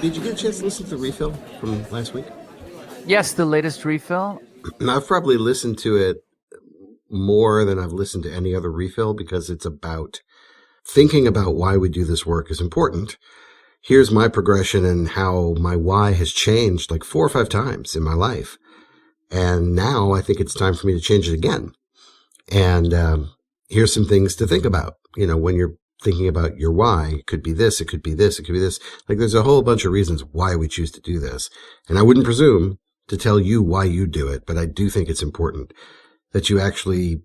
Did you get a chance to listen to the refill from last week? Yes, the latest refill. And I've probably listened to it more than I've listened to any other refill because it's about thinking about why we do this work is important. Here's my progression and how my why has changed like 4 or 5 times in my life. And now I think it's time for me to change it again. And here's some things to think about, when you're thinking about your why. It could be this, it could be this, it could be this. Like there's a whole bunch of reasons why we choose to do this. And I wouldn't presume to tell you why you do it, but I do think it's important that you actually,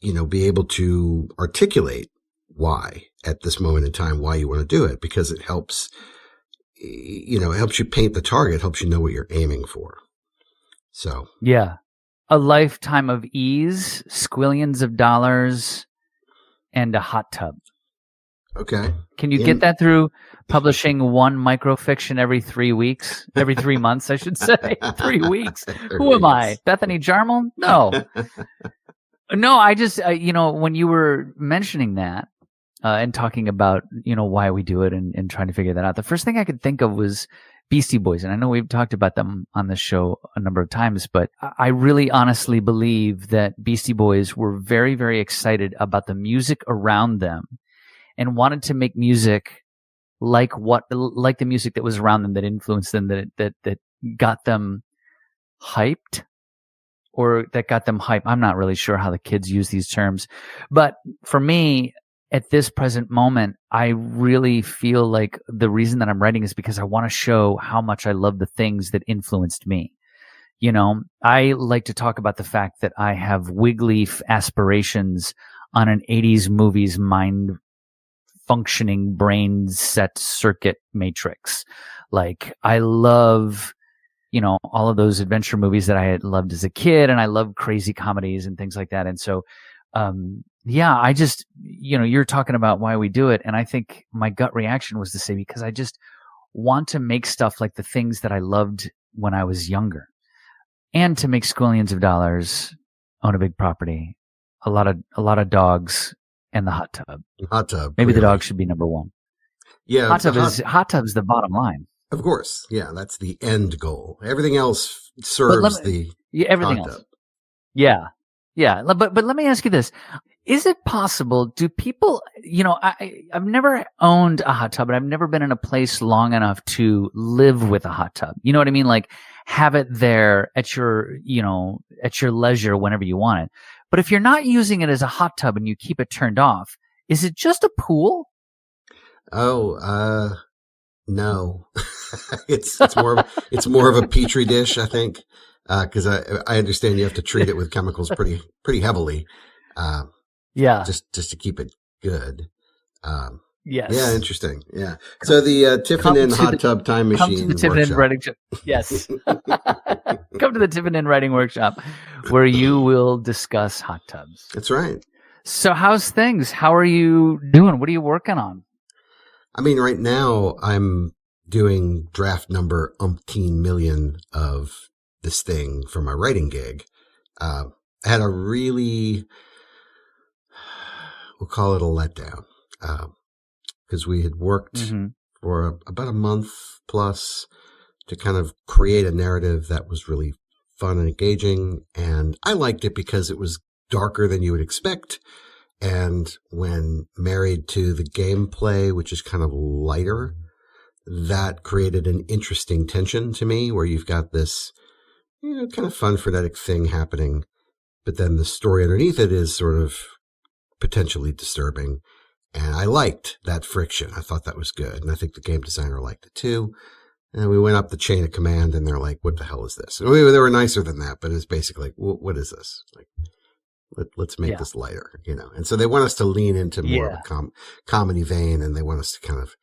be able to articulate why at this moment in time, why you want to do it, because it helps, it helps you paint the target, helps you know what you're aiming for. So. Yeah. A lifetime of ease, squillions of dollars, and a hot tub. Okay. Can you get that through publishing one microfiction every 3 weeks? Every 3 months, I should say. 3 weeks. Who am I? Bethany Jarmel? No. No, I just, when you were mentioning that and talking about, why we do it and trying to figure that out, the first thing I could think of was Beastie Boys. And I know we've talked about them on the show a number of times, but I really honestly believe that Beastie Boys were very, very excited about the music around them and wanted to make music like the music that was around them, that influenced them, that got them hyped, or that got them hype. I'm not really sure how the kids use these terms, but for me, at this present moment, I really feel like the reason that I'm writing is because I want to show how much I love the things that influenced me. I like to talk about the fact that I have wiggly aspirations on an 80s movie's mind functioning brain set circuit matrix. Like I love, all of those adventure movies that I had loved as a kid, and I love crazy comedies and things like that. And so, I just, you're talking about why we do it. And I think my gut reaction was to say, because I just want to make stuff like the things that I loved when I was younger, and to make squillions of dollars, own a big property, a lot of dogs, and the hot tub. Hot tub. Maybe the dog should be number one. Yeah. Hot tub's the bottom line. Of course. Yeah. That's the end goal. Everything else serves everything hot else. tub. Yeah. Yeah. But let me ask you this. Is it possible, do people, I've never owned a hot tub, but I've never been in a place long enough to live with a hot tub. You know what I mean? Like have it there at your leisure whenever you want it. But if you're not using it as a hot tub and you keep it turned off, is it just a pool? Oh, no. it's more of a petri dish, I think. Cause I understand you have to treat it with chemicals pretty heavily. Yeah. Just to keep it good. Yes. Yeah, interesting. Yeah. So the TiffinIn hot tub time machine. Come to the TiffinIn writing workshop. Yes. Come to the TiffinIn writing workshop where you will discuss hot tubs. That's right. So how's things? How are you doing? What are you working on? I mean, right now I'm doing draft number umpteen million of this thing for my writing gig. I had a really, we'll call it a letdown. Because we had worked for about a month plus to kind of create a narrative that was really fun and engaging. And I liked it because it was darker than you would expect. And when married to the gameplay, which is kind of lighter, that created an interesting tension to me where you've got this, kind of fun, frenetic thing happening. But then the story underneath it is sort of potentially disturbing. And I liked that friction. I thought that was good. And I think the game designer liked it too. And we went up the chain of command and they're like, what the hell is this? And they were nicer than that, but it's basically like, what is this? Like, let's make this lighter, And so they want us to lean into more of a comedy vein, and they want us to kind of,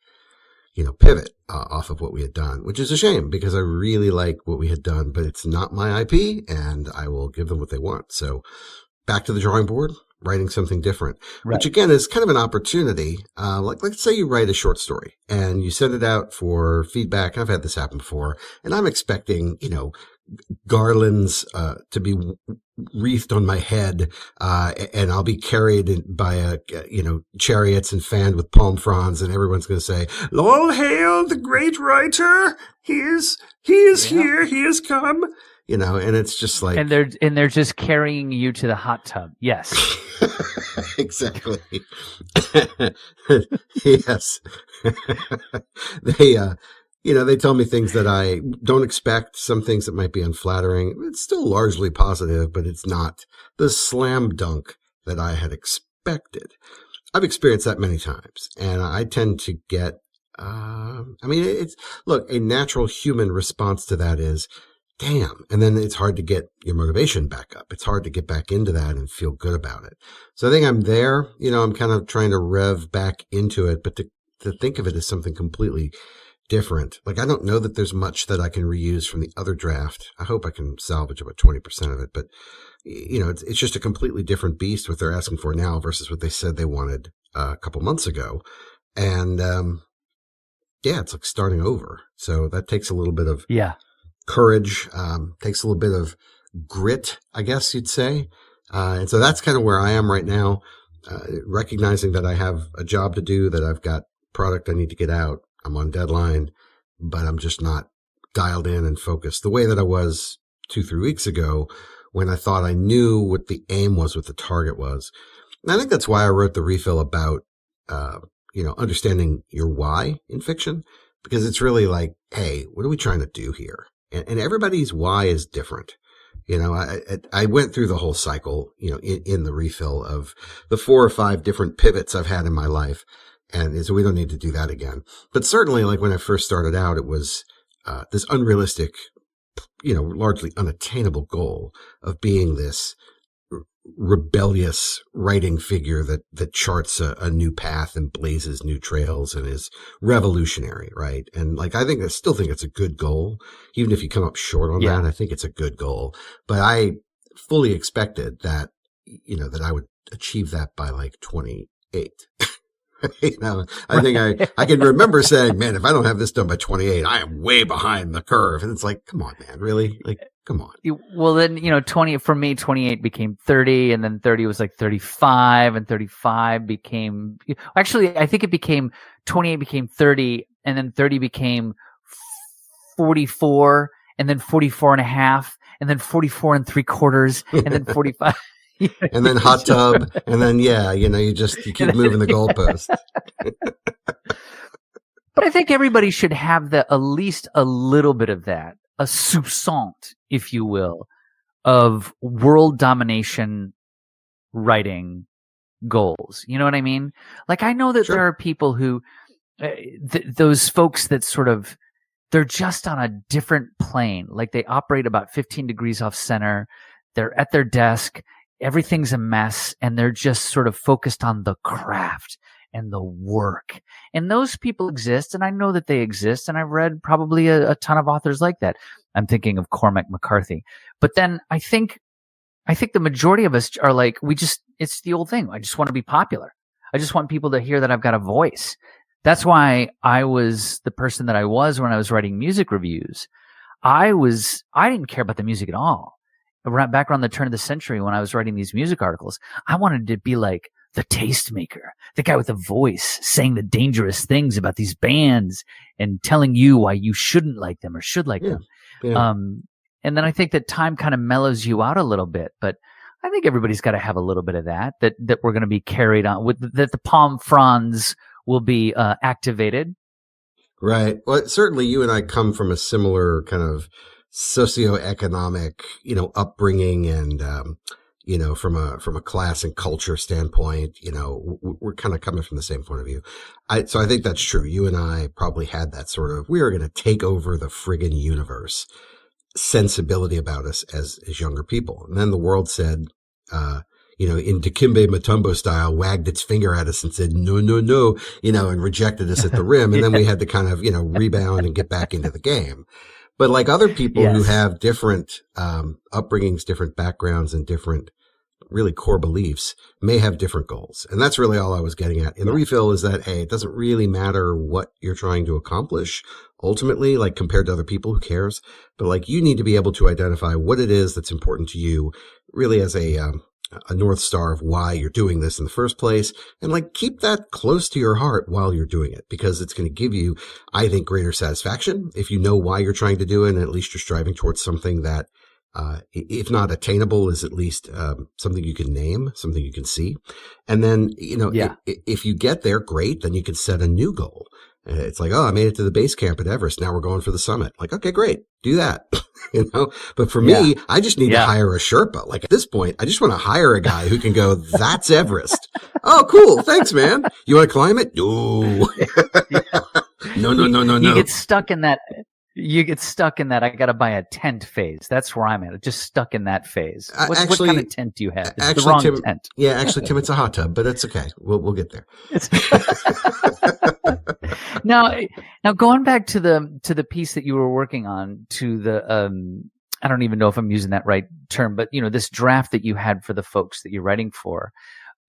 pivot off of what we had done, which is a shame because I really like what we had done, but it's not my IP and I will give them what they want. So back to the drawing board, writing something different, which again is kind of an opportunity. Like let's say you write a short story and you send it out for feedback. I've had this happen before, and I'm expecting, garlands to be wreathed on my head, and I'll be carried by chariots and fanned with palm fronds, and everyone's going to say, "All hail the great writer! He is here. He has come." And it's just like, and they're just carrying you to the hot tub. Yes, exactly. Yes, they tell me things that I don't expect, some things that might be unflattering. It's still largely positive, but it's not the slam dunk that I had expected. I've experienced that many times, and I tend to get, a natural human response to that is, damn. And then it's hard to get your motivation back up. It's hard to get back into that and feel good about it. So I think I'm there, I'm kind of trying to rev back into it, but to think of it as something completely different. Like, I don't know that there's much that I can reuse from the other draft. I hope I can salvage about 20% of it, but it's just a completely different beast what they're asking for now versus what they said they wanted a couple months ago. And, it's like starting over. So that takes a little bit of courage, takes a little bit of grit, I guess you'd say. And so that's kind of where I am right now, recognizing that I have a job to do, that I've got product I need to get out. I'm on deadline, but I'm just not dialed in and focused the way that I was 2-3 weeks ago when I thought I knew what the aim was, what the target was. And I think that's why I wrote the refill about, understanding your why in fiction, because it's really like, hey, what are we trying to do here? And everybody's why is different. I went through the whole cycle, in the refill of the 4 or 5 different pivots I've had in my life. And so we don't need to do that again. But certainly, like when I first started out, it was this unrealistic, largely unattainable goal of being this rebellious writing figure that charts a new path and blazes new trails and is revolutionary, right? And like, I still think it's a good goal. Even if you come up short on that, I think it's a good goal. But I fully expected that, that I would achieve that by like 28. I think I can remember saying, man, if I don't have this done by 28, I am way behind the curve. And it's like, come on, man, really? Like, come on. Well, then, 20, for me, 28 became 30, and then 30 was like 35, and 35 became, actually, I think it became, 28 became 30, and then 30 became 44, and then 44 and a half, and then 44 and 3/4, and then 45. And then hot tub, and then you keep moving the goalpost. But I think everybody should have at least a little bit of that, a soupçon, if you will, of world domination writing goals. You know what I mean? Like, I know that there are people who, those folks that sort of, they're just on a different plane. Like, they operate about 15 degrees off center. They're at their desk. Everything's a mess, and they're just sort of focused on the craft and the work. And those people exist, and I know that they exist, and I've read probably a ton of authors like that. I'm thinking of Cormac McCarthy. But then I think the majority of us are like, it's the old thing. I just want to be popular. I just want people to hear that I've got a voice. That's why I was the person that I was when I was writing music reviews. I didn't care about the music at all. Back around the turn of the century when I was writing these music articles, I wanted to be like the tastemaker, the guy with a voice saying the dangerous things about these bands and telling you why you shouldn't like them or should like them. Yeah. And then I think that time kind of mellows you out a little bit, but I think everybody's got to have a little bit of that we're going to be carried on with, that the palm fronds will be activated. Right. Well, certainly you and I come from a similar kind of socioeconomic, upbringing, and from a class and culture standpoint, we're kind of coming from the same point of view. So I think that's true. You and I probably had that sort of, we are going to take over the friggin' universe sensibility about us as younger people. And then the world said, in Dikembe Mutombo style, wagged its finger at us and said, no, and rejected us at the rim. And then we had to kind of, rebound and get back into the game. But like other people who have different upbringings, different backgrounds, and different really core beliefs may have different goals. And that's really all I was getting at in the refill is that, hey, it doesn't really matter what you're trying to accomplish ultimately, like compared to other people, who cares? But like you need to be able to identify what it is that's important to you really as a North Star of why you're doing this in the first place, and like keep that close to your heart while you're doing it, because it's going to give you, I think, greater satisfaction if you know why you're trying to do it, and at least you're striving towards something that, if not attainable, is at least something you can name, something you can see. And then, if you get there, great, then you can set a new goal. It's like, oh, I made it to the base camp at Everest. Now we're going for the summit. Like, okay, great. Do that. But for me, I just need to hire a Sherpa. Like at this point, I just want to hire a guy who can go, that's Everest. Oh, cool. Thanks, man. You want to climb it? No. No. You get stuck in that. I got to buy a tent phase. That's where I'm at. Just stuck in that phase. What kind of tent do you have? It's the wrong tent. Yeah, actually, Tim, it's a hot tub, but it's okay. We'll get there. Now going back to the piece that you were working on, to the I don't even know if I'm using that right term, but this draft that you had for the folks that you're writing for,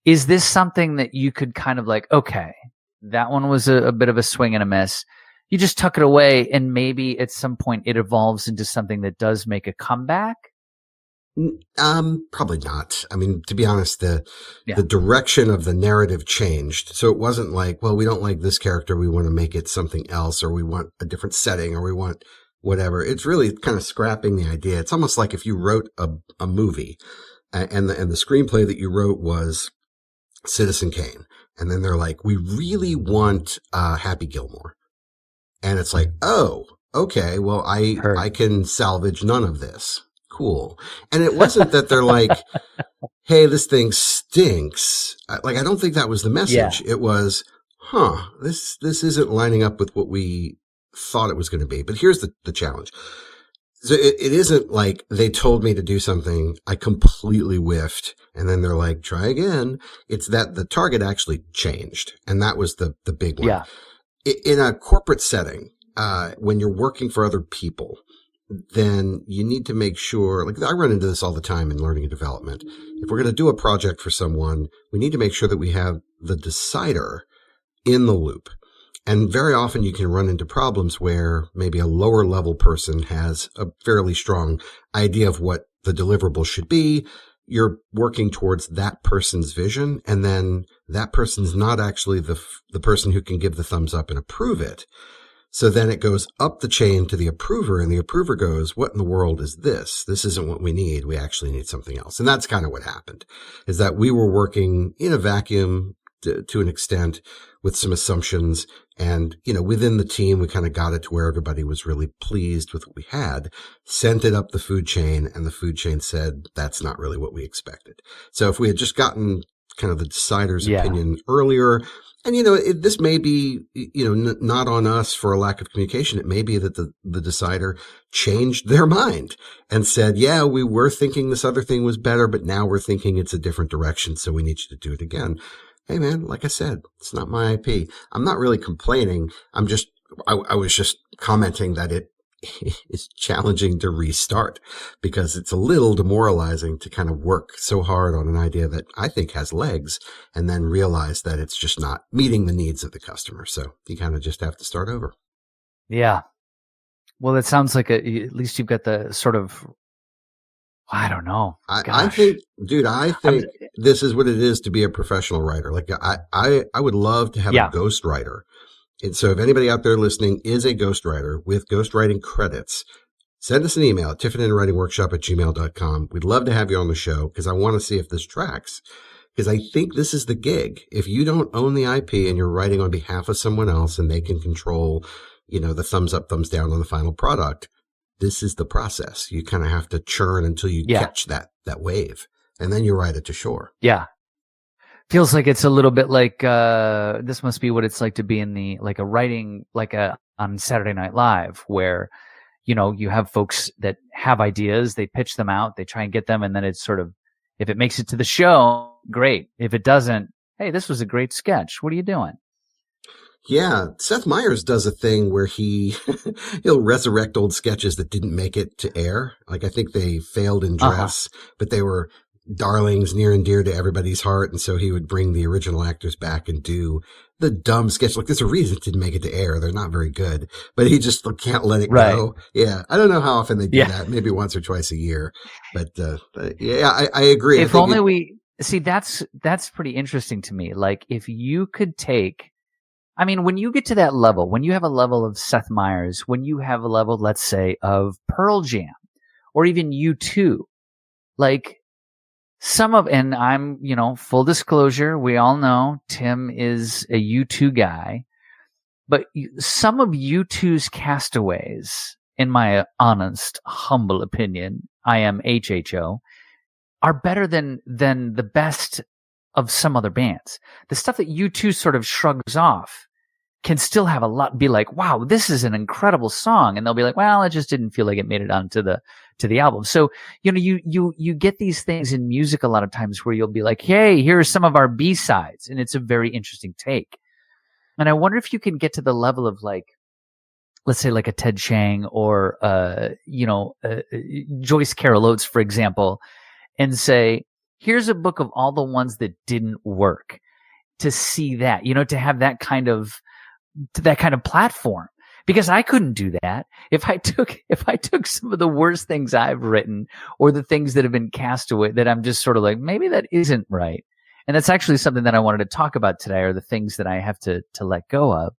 is this something that you could kind of like, okay, that one was a bit of a swing and a miss. You just tuck it away, and maybe at some point it evolves into something that does make a comeback? Probably not. I mean, to be honest, the direction of the narrative changed. So it wasn't like, well, we don't like this character, we want to make it something else, or we want a different setting, or we want whatever. It's really kind of scrapping the idea. It's almost like if you wrote a movie and the screenplay that you wrote was Citizen Kane. And then they're like, we really want Happy Gilmore. And it's like, oh, okay, well, I can salvage none of this. Cool. And it wasn't that they're like, hey, this thing stinks. I don't think that was the message. Yeah. It was, this isn't lining up with what we thought it was going to be. But here's the challenge. So it isn't like they told me to do something, I completely whiffed, and then they're like, try again. It's that the target actually changed. And that was the big one. Yeah. In a corporate setting, when you're working for other people, then you need to make sure, like I run into this all the time in learning and development. If we're going to do a project for someone, we need to make sure that we have the decider in the loop. And very often you can run into problems where maybe a lower level person has a fairly strong idea of what the deliverable should be. You're working towards that person's vision, and then that person's not actually the person who can give the thumbs up and approve it. So then it goes up the chain to the approver, and the approver goes, what in the world is this? This isn't what we need. We actually need something else. And that's kind of what happened, is that we were working in a vacuum to an extent with some assumptions. And, within the team, we kind of got it to where everybody was really pleased with what we had, sent it up the food chain, and the food chain said, that's not really what we expected. So if we had just gotten kind of the decider's opinion earlier, and, this may be, not on us for a lack of communication. It may be that the decider changed their mind and said, yeah, we were thinking this other thing was better, but now we're thinking it's a different direction. So we need you to do it again. Hey, man, like I said, it's not my IP. I'm not really complaining. I was just commenting that it is challenging to restart, because it's a little demoralizing to kind of work so hard on an idea that I think has legs and then realize that it's just not meeting the needs of the customer. So you kind of just have to start over. Yeah. Well, it sounds like at least you've got the sort of, I don't know. I think this is what it is to be a professional writer. Like I would love to have a ghostwriter. And so if anybody out there listening is a ghostwriter with ghostwriting credits, send us an email at TiffinInnWritingWorkshop@gmail.com. We'd love to have you on the show, because I want to see if this tracks. Because I think this is the gig. If you don't own the IP and you're writing on behalf of someone else and they can control, the thumbs up, thumbs down on the final product, this is the process. You kind of have to churn until you catch that wave, and then you ride it to shore. Yeah. Feels like it's a little bit like, this must be what it's like to be in on Saturday Night Live, where, you have folks that have ideas, they pitch them out, they try and get them, and then it's sort of, if it makes it to the show, great. If it doesn't, hey, this was a great sketch. What are you doing? Yeah, Seth Meyers does a thing where he'll resurrect old sketches that didn't make it to air. Like I think they failed in dress, but they were darlings near and dear to everybody's heart. And so he would bring the original actors back and do the dumb sketch. Like, there's a reason it didn't make it to air. They're not very good, but he just can't let it go. Yeah. I don't know how often they do that. Maybe once or twice a year, but yeah, I agree. If only we see, that's pretty interesting to me. Like, if you could take, I mean, when you get to that level, when you have a level of Seth Meyers, when you have a level, let's say, of Pearl Jam or even U2, like, and I'm, full disclosure, we all know Tim is a U2 guy, but some of U2's castaways, in my honest, humble opinion, I am HHO, are better than the best of some other bands. The stuff that U2 sort of shrugs off can still have a lot, be like, wow, this is an incredible song. And they'll be like, well, it just didn't feel like it made it onto the album. So, you get these things in music a lot of times where you'll be like, hey, here are some of our B-sides. And it's a very interesting take. And I wonder if you can get to the level of, like, let's say like a Ted Chiang or, Joyce Carol Oates, for example, and say, here's a book of all the ones that didn't work, to see that, to have that kind of platform. Because I couldn't do that. If I took some of the worst things I've written or the things that have been cast away that I'm just sort of like, maybe that isn't right. And that's actually something that I wanted to talk about today, are the things that I have to let go of.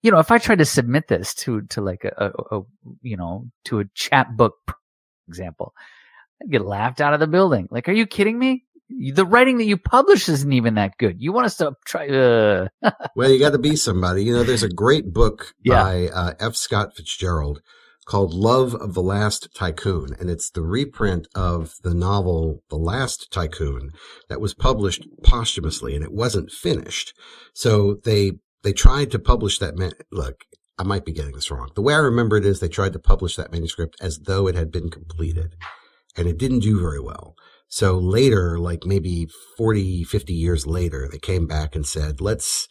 If I tried to submit this to like to a chapbook, for example, I'd get laughed out of the building. Like, are you kidding me? The writing that you publish isn't even that good. You want us to try? Well, you got to be somebody. There's a great book by F. Scott Fitzgerald called Love of the Last Tycoon. And it's the reprint of the novel The Last Tycoon that was published posthumously, and it wasn't finished. So they tried to publish that. Look, I might be getting this wrong. The way I remember it is they tried to publish that manuscript as though it had been completed, and it didn't do very well. So later, like maybe 40, 50 years later, they came back and said, let's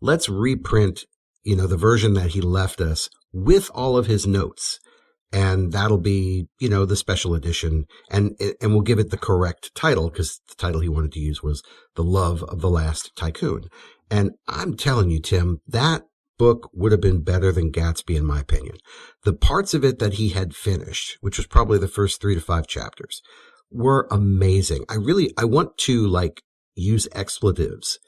reprint, the version that he left us with all of his notes. And that'll be, the special edition. And we'll give it the correct title, because the title he wanted to use was The Love of the Last Tycoon. And I'm telling you, Tim, that book would have been better than Gatsby, in my opinion. The parts of it that he had finished, which was probably the first 3 to 5 chapters, were amazing. I want to use expletives.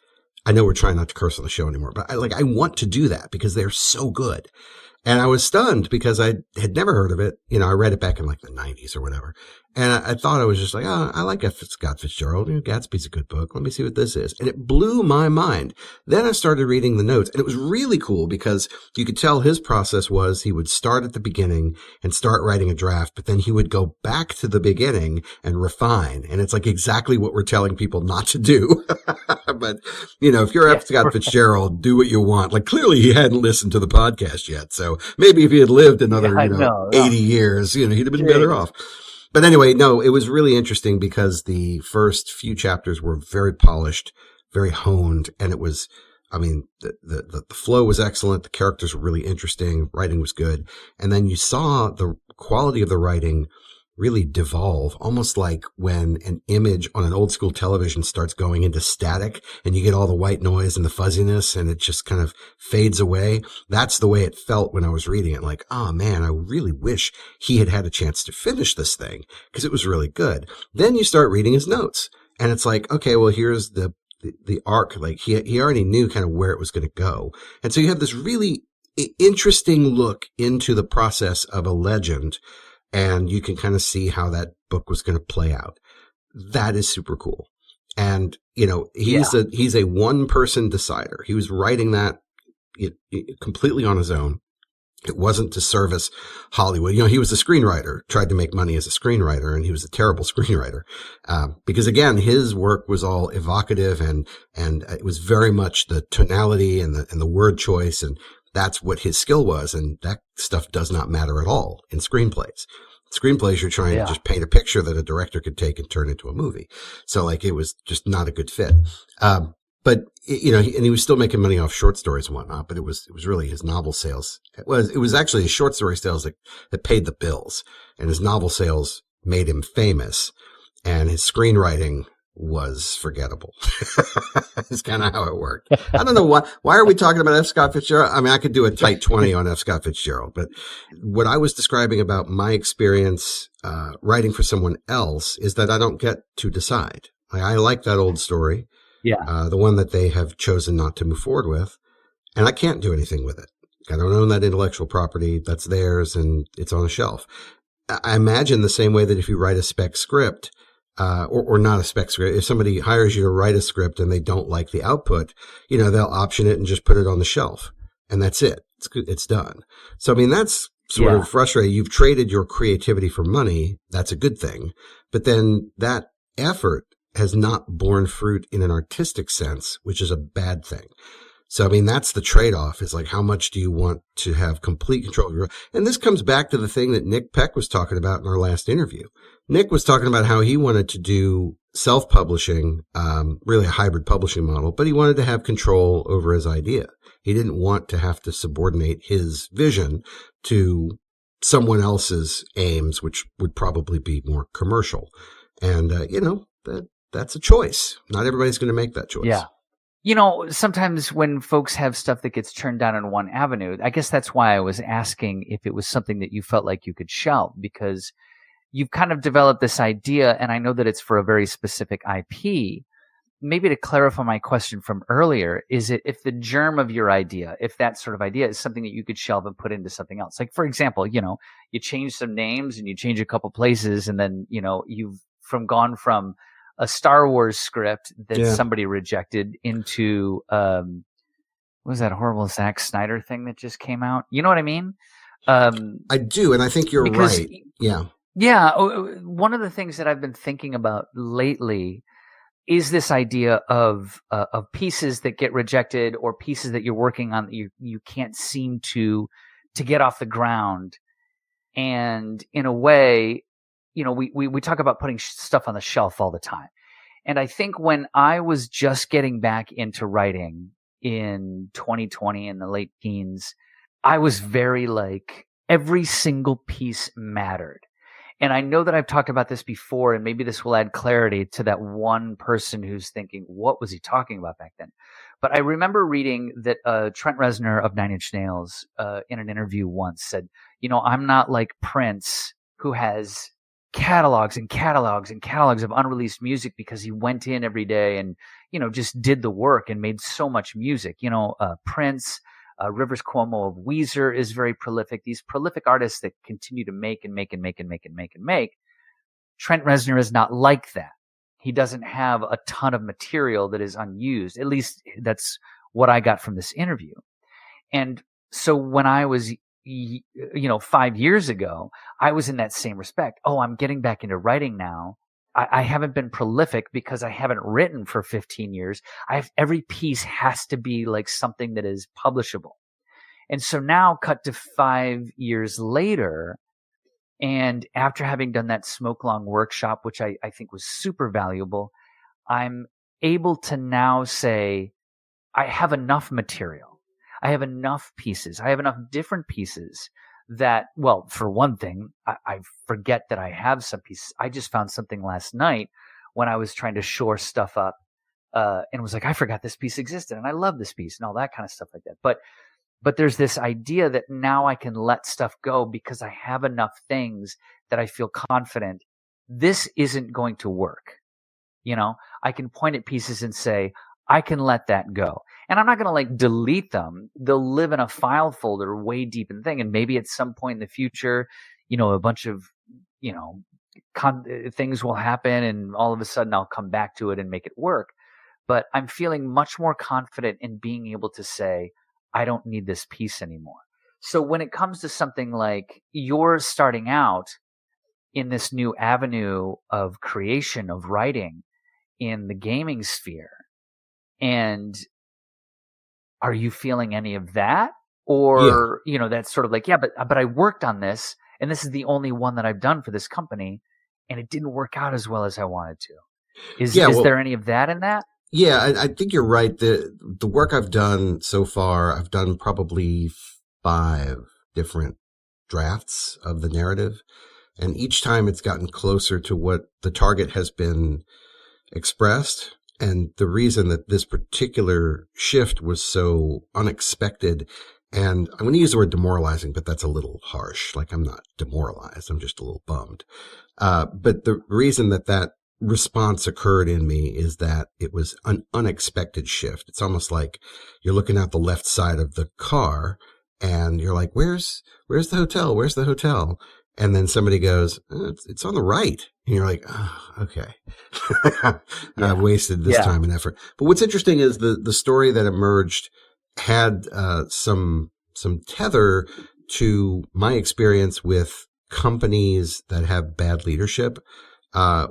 I know we're trying not to curse on the show anymore, but I want to do that because they're so good. And I was stunned because I had never heard of it. I read it back in like the 90s or whatever. And I thought I was just like, oh, I like F. Scott Fitzgerald. Gatsby's a good book. Let me see what this is. And it blew my mind. Then I started reading the notes, and it was really cool because you could tell his process was he would start at the beginning and start writing a draft, but then he would go back to the beginning and refine. And it's like exactly what we're telling people not to do. But, if you're F. Scott Fitzgerald, do what you want. Like, clearly he hadn't listened to the podcast yet. So maybe if he had lived another, 80 years, he'd have been better off. But anyway, no, it was really interesting because the first few chapters were very polished, very honed, and it was, the flow was excellent. The characters were really interesting. Writing was good. And then you saw the quality of the writing really devolve, almost like when an image on an old school television starts going into static and you get all the white noise and the fuzziness and it just kind of fades away. That's the way it felt when I was reading it. Like, oh man, I really wish he had had a chance to finish this thing because it was really good. Then you start reading his notes and it's like, okay, well, here's the arc. Like he already knew kind of where it was going to go. And so you have this really interesting look into the process of a legend, and you can kind of see how that book was going to play out. That is super cool. And, he's a one-person decider. He was writing that completely on his own. It wasn't to service Hollywood. He was a screenwriter, tried to make money as a screenwriter, and he was a terrible screenwriter. Because again, his work was all evocative and it was very much the tonality and the word choice, and that's what his skill was, and that stuff does not matter at all in screenplays. Screenplays, you're trying to just paint a picture that a director could take and turn into a movie. So, it was just not a good fit. But, and he was still making money off short stories and whatnot, but it was really his novel sales. It was actually his short story sales that paid the bills, and his novel sales made him famous. and his screenwriting was forgettable. It's kind of how it worked. I don't know why are we talking about F. Scott Fitzgerald? I mean, I could do a tight 20 on F. Scott Fitzgerald, but what I was describing about my experience writing for someone else is that I don't get to decide. I like that old story, the one that they have chosen not to move forward with, and I can't do anything with it. I don't own that intellectual property. That's theirs, and it's on a shelf. I imagine the same way that if you write a spec script, or not a spec script, if somebody hires you to write a script and they don't like the output, they'll option it and just put it on the shelf, and that's it. It's done. So, I mean, that's sort of frustrating. You've traded your creativity for money. That's a good thing. But then that effort has not borne fruit in an artistic sense, which is a bad thing. So, I mean, that's the trade-off, is like, how much do you want to have complete control of your, and this comes back to the thing that Nick Peck was talking about in our last interview. Nick was talking about how he wanted to do self-publishing, really a hybrid publishing model, but he wanted to have control over his idea. He didn't want to have to subordinate his vision to someone else's aims, which would probably be more commercial. And, that's a choice. Not everybody's going to make that choice. Yeah. Sometimes when folks have stuff that gets turned down in one avenue, I guess that's why I was asking if it was something that you felt like you could shelve, because you've kind of developed this idea, and I know that it's for a very specific IP. Maybe to clarify my question from earlier, is it if the germ of your idea, if that sort of idea is something that you could shelve and put into something else? Like, for example, you change some names and you change a couple places, and then, you've gone from a Star Wars script that somebody rejected into, what was that horrible Zack Snyder thing that just came out? You know what I mean? I do. And I think you're right. Yeah. Yeah. One of the things that I've been thinking about lately is this idea of pieces that get rejected, or pieces that you're working on that you can't seem to get off the ground. And in a way, we talk about putting stuff on the shelf all the time. And I think when I was just getting back into writing in 2020 in the late teens, I was very like, every single piece mattered. And I know that I've talked about this before, and maybe this will add clarity to that one person who's thinking, what was he talking about back then? But I remember reading that Trent Reznor of Nine Inch Nails in an interview once said, I'm not like Prince, who has catalogs and catalogs and catalogs of unreleased music, because he went in every day and, just did the work and made so much music. Prince, Rivers Cuomo of Weezer is very prolific. These prolific artists that continue to make and make and make and make and make and make. Trent Reznor is not like that. He doesn't have a ton of material that is unused. At least that's what I got from this interview. And so when I was 5 years ago, I was in that same respect. Oh, I'm getting back into writing now. I haven't been prolific because I haven't written for 15 years. Every piece has to be like something that is publishable. And so now, cut to 5 years later, and after having done that Smoke Long workshop, which I think was super valuable, I'm able to now say, I have enough material. I have enough pieces. I have enough different pieces that, well, for one thing, I forget that I have some pieces. I just found something last night when I was trying to shore stuff up, and was like, I forgot this piece existed, and I love this piece, and all that kind of stuff like that. But there's this idea that now I can let stuff go because I have enough things that I feel confident this isn't going to work. I can point at pieces and say, I can let that go. And I'm not going to like delete them. They'll live in a file folder way deep in the thing. And maybe at some point in the future, a bunch of, things will happen, and all of a sudden I'll come back to it and make it work. But I'm feeling much more confident in being able to say, I don't need this piece anymore. So when it comes to something like you're starting out in this new avenue of creation, of writing in the gaming sphere, and are you feeling any of that? Or, that's sort of like, but I worked on this, and this is the only one that I've done for this company, and it didn't work out as well as I wanted to. Is there any of that in that? Yeah, I think you're right. The work I've done so far, I've done probably 5 different drafts of the narrative. And each time it's gotten closer to what the target has been expressed. And the reason that this particular shift was so unexpected, and I'm going to use the word demoralizing, but that's a little harsh. Like, I'm not demoralized. I'm just a little bummed. But the reason that that response occurred in me is that it was an unexpected shift. It's almost like you're looking out the left side of the car and you're like, where's the hotel? Where's the hotel? And then somebody goes, it's on the right. And you're like, oh, okay. I've wasted this time and effort. But what's interesting is the story that emerged had some tether to my experience with companies that have bad leadership,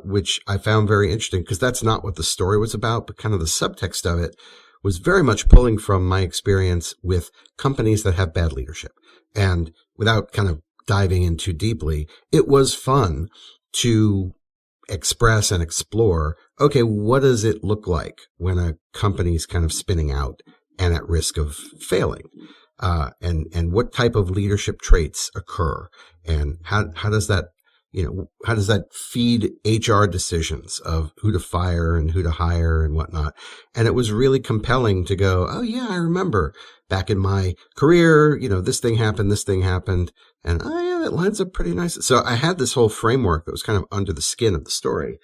which I found very interesting because that's not what the story was about, but kind of the subtext of it was very much pulling from my experience with companies that have bad leadership. And without kind of diving in too deeply, it was fun to express and explore, okay, what does it look like when a company's kind of spinning out and at risk of failing? And what type of leadership traits occur? And how does that, how does that feed HR decisions of who to fire and who to hire and whatnot? And it was really compelling to go, oh yeah, I remember back in my career, this thing happened. And oh yeah, that lines up pretty nice. So I had this whole framework that was kind of under the skin of the story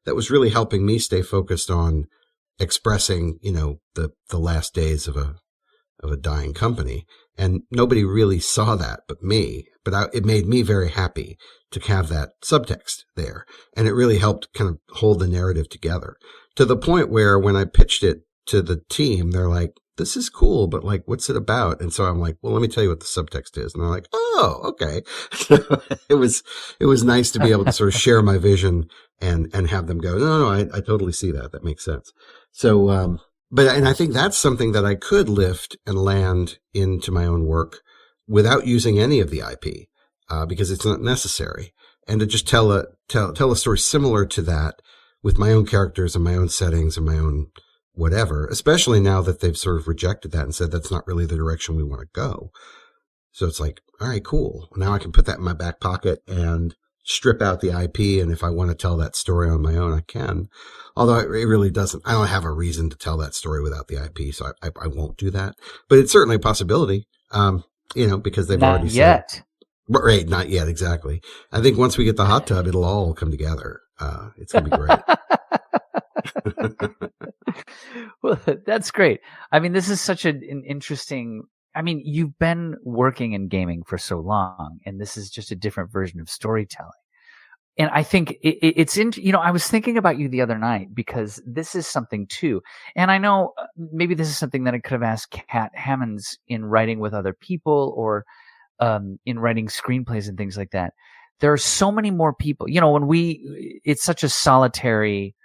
that was really helping me stay focused on expressing, the last days of a dying company. And nobody really saw that but me. But it made me very happy to have that subtext there. And it really helped kind of hold the narrative together to the point where when I pitched it to the team, they're like, this is cool, but like, what's it about? And so I'm like, well, let me tell you what the subtext is. And they're like, oh, okay. it was nice to be able to sort of share my vision and have them go, no, I totally see that. That makes sense. So, and I think that's something that I could lift and land into my own work without using any of the IP, because it's not necessary. And to just tell a story similar to that with my own characters and my own settings and my own whatever, especially now that they've sort of rejected that and said that's not really the direction we want to go. So it's like, all right, cool. Now I can put that in my back pocket and strip out the IP. And if I want to tell that story on my own, I can. Although it really doesn't, I don't have a reason to tell that story without the IP. So I won't do that, but it's certainly a possibility, because they've not already yet. said, right. Not yet. Exactly. I think once we get the hot tub, it'll all come together. It's going to be great. Well, that's great. I mean, this is such an interesting, you've been working in gaming for so long, and this is just a different version of storytelling. And I think it's I was thinking about you the other night because this is something too. And I know maybe this is something that I could have asked Kat Hammonds in writing with other people or in writing screenplays and things like that. There are so many more people, it's such a solitary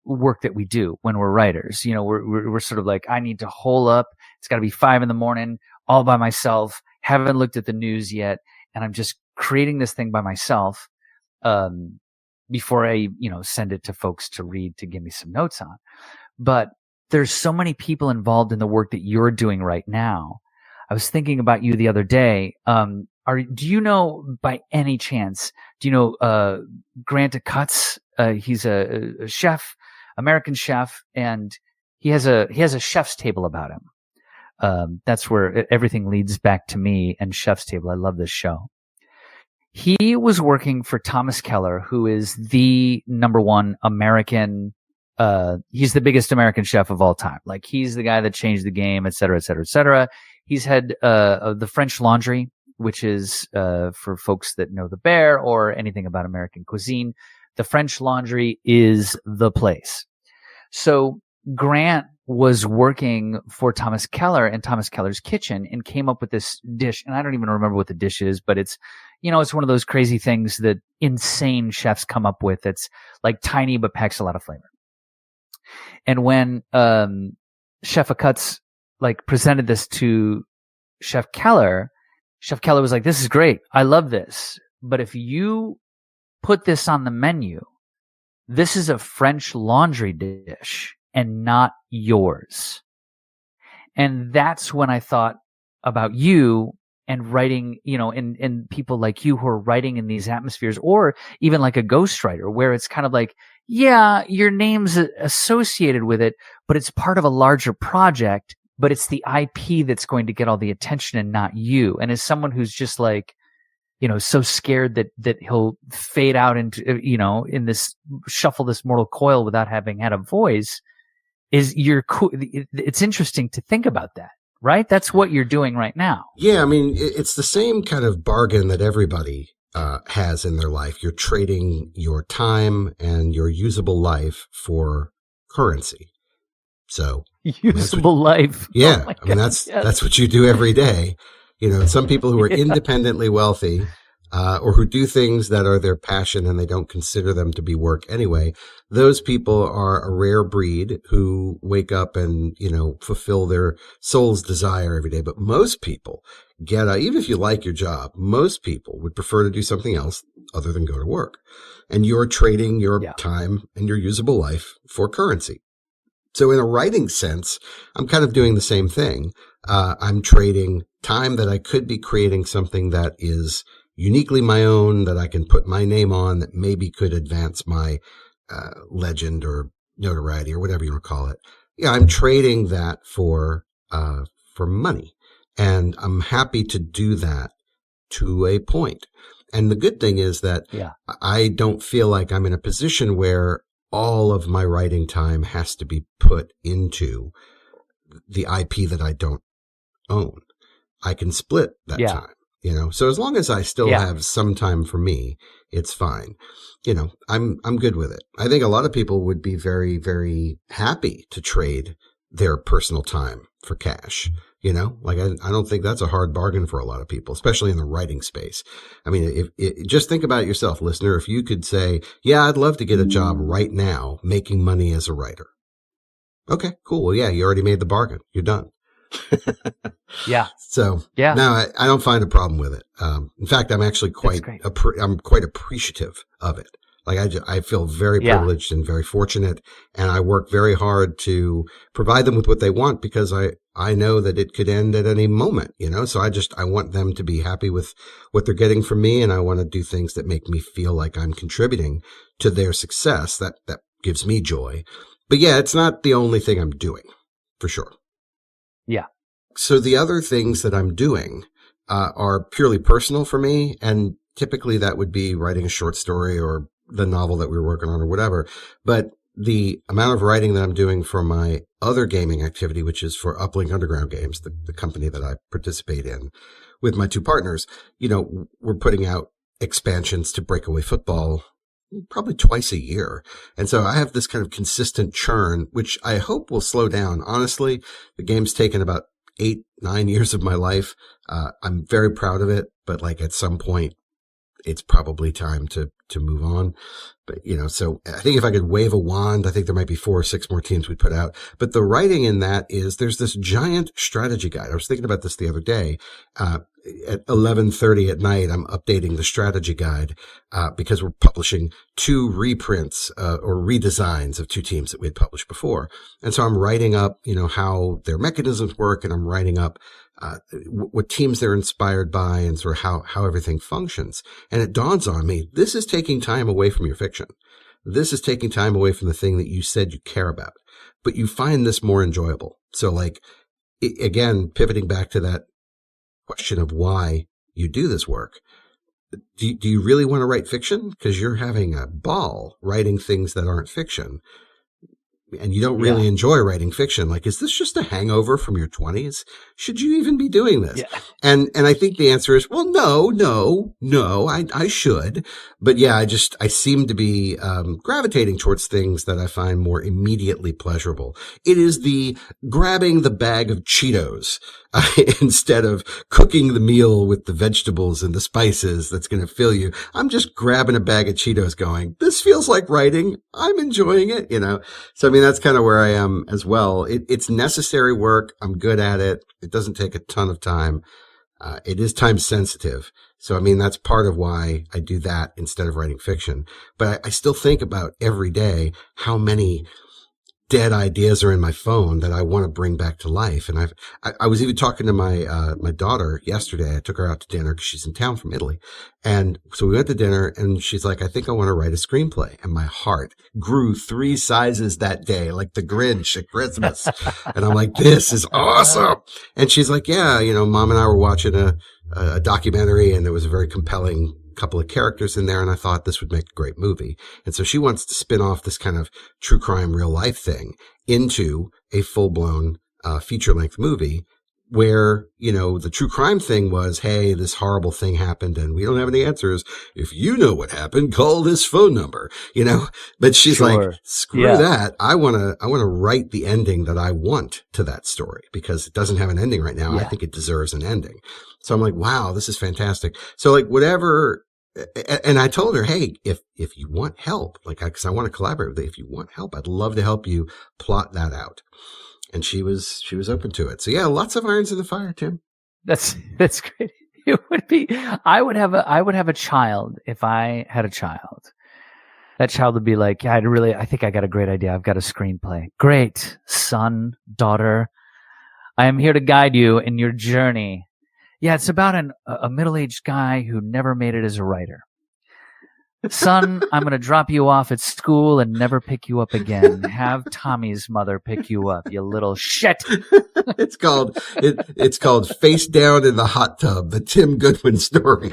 work that we do when we're writers. We're sort of like, I need to hole up. It's got to be 5 a.m. all by myself. Haven't looked at the news yet. And I'm just creating this thing by myself, before I, send it to folks to read, to give me some notes on. But there's so many people involved in the work that you're doing right now. I was thinking about you the other day. Do you know by any chance, Grant Acutz? He's a chef, American chef, and he has a chef's table about him. That's where everything leads back to me and Chef's Table. I love this show. He was working for Thomas Keller, who is the #1 American. He's the biggest American chef of all time. Like, he's the guy that changed the game, et cetera, et cetera, et cetera. He's had the French Laundry, which is for folks that know The Bear or anything about American cuisine. The French Laundry is the place. So Grant was working for Thomas Keller and Thomas Keller's kitchen and came up with this dish. And I don't even remember what the dish is, but it's, it's one of those crazy things that insane chefs come up with. It's like tiny, but packs a lot of flavor. And when Chef Acutz presented this to Chef Keller was like, this is great. I love this. But if you put this on the menu, this is a French Laundry dish and not yours. And that's when I thought about you and writing, and people like you who are writing in these atmospheres, or even like a ghostwriter where it's kind of like, yeah, your name's associated with it, but it's part of a larger project, but it's the IP that's going to get all the attention and not you. And as someone who's just like, so scared that he'll fade out into, in this shuffle, this mortal coil without having had a voice, it's interesting to think about that, right? That's what you're doing right now. Yeah. I mean, it's the same kind of bargain that everybody has in their life. You're trading your time and your usable life for currency. So usable life. Yeah. Oh, I mean, that's what you do every day. Some people who are independently wealthy, or who do things that are their passion and they don't consider them to be work anyway. Those people are a rare breed who wake up and, fulfill their soul's desire every day. But most people even if you like your job, most people would prefer to do something else other than go to work. And you're trading your time and your usable life for currency. So in a writing sense, I'm kind of doing the same thing. I'm trading time that I could be creating something that is uniquely my own, that I can put my name on, that maybe could advance my legend or notoriety or whatever you want to call it. Yeah, I'm trading that for money. And I'm happy to do that to a point. And the good thing is that I don't feel like I'm in a position where all of my writing time has to be put into the IP that I don't own. I can split that time, so as long as I still have some time for me, it's fine. I'm good with it. I think a lot of people would be very, very happy to trade their personal time for cash. I don't think that's a hard bargain for a lot of people, especially in the writing space. I mean, just think about it yourself, listener. If you could say, yeah, I'd love to get a job right now making money as a writer. Okay, cool. Well, yeah, you already made the bargain. You're done. So no, I don't find a problem with it. In fact, I'm actually I'm quite appreciative of it. Like I feel very privileged and very fortunate, and I work very hard to provide them with what they want because I know that it could end at any moment, so I want them to be happy with what they're getting from me. And I want to do things that make me feel like I'm contributing to their success. That gives me joy. But yeah, it's not the only thing I'm doing for sure. Yeah. So the other things that I'm doing are purely personal for me. And typically that would be writing a short story or the novel that we were working on or whatever. But the amount of writing that I'm doing for my other gaming activity, which is for Uplink Underground Games, the company that I participate in with my two partners, we're putting out expansions to Breakaway Football probably twice a year. And so I have this kind of consistent churn, which I hope will slow down. Honestly, the game's taken about 8-9 years of my life. I'm very proud of it, but like at some point, it's probably time to move on. But, so I think if I could wave a wand, I think there might be 4 or 6 more teams we put out. But the writing in that is there's this giant strategy guide. I was thinking about this the other day. At 11:30 at night, I'm updating the strategy guide, because we're publishing 2 reprints, or redesigns of 2 teams that we had published before. And so I'm writing up, how their mechanisms work, and I'm writing up, what teams they're inspired by and sort of how everything functions. And it dawns on me, this is taking time away from your fiction. This is taking time away from the thing that you said you care about, but you find this more enjoyable. So like, again, pivoting back to that question of why you do this work. Do you really want to write fiction? Because you're having a ball writing things that aren't fiction. And you don't really enjoy writing fiction. Like, is this just a hangover from your 20s? Should you even be doing this? Yeah. And I think the answer is, well, no, I should. But yeah, I seem to be, gravitating towards things that I find more immediately pleasurable. It is the grabbing the bag of Cheetos, instead of cooking the meal with the vegetables and the spices that's going to fill you. I'm just grabbing a bag of Cheetos going, this feels like writing. I'm enjoying it, So, I mean, that's kind of where I am as well. It's necessary work. I'm good at it. It doesn't take a ton of time. It is time sensitive. So, I mean, that's part of why I do that instead of writing fiction. But I still think about every day how many dead ideas are in my phone that I want to bring back to life. And I was even talking to my daughter yesterday. I took her out to dinner because she's in town from Italy. And so we went to dinner and she's like, I think I want to write a screenplay. And my heart grew 3 sizes that day, like the Grinch at Christmas. And I'm like, this is awesome. And she's like, yeah, Mom and I were watching a documentary and there was a very compelling couple of characters in there, and I thought this would make a great movie. And so she wants to spin off this kind of true crime, real life thing into a full-blown feature-length movie where, the true crime thing was, hey, this horrible thing happened and we don't have any answers. If you know what happened, call this phone number, But she's like, screw that. I want to write the ending that I want to that story because it doesn't have an ending right now. I think it deserves an ending. So I'm like, wow, this is fantastic. So like whatever. And I told her, hey, if you want help, because I want to collaborate with you, if you want help, I'd love to help you plot that out. And she was open to it. So yeah, lots of irons in the fire, Tim. That's great. It would be, I would have a child if I had a child. That child would be like, yeah, I think I got a great idea. I've got a screenplay. Great, son, daughter. I am here to guide you in your journey. Yeah, it's about a middle-aged guy who never made it as a writer. Son, I'm going to drop you off at school and never pick you up again. Have Tommy's mother pick you up, you little shit. It's called Face Down in the Hot Tub, the Tim Goodwin story.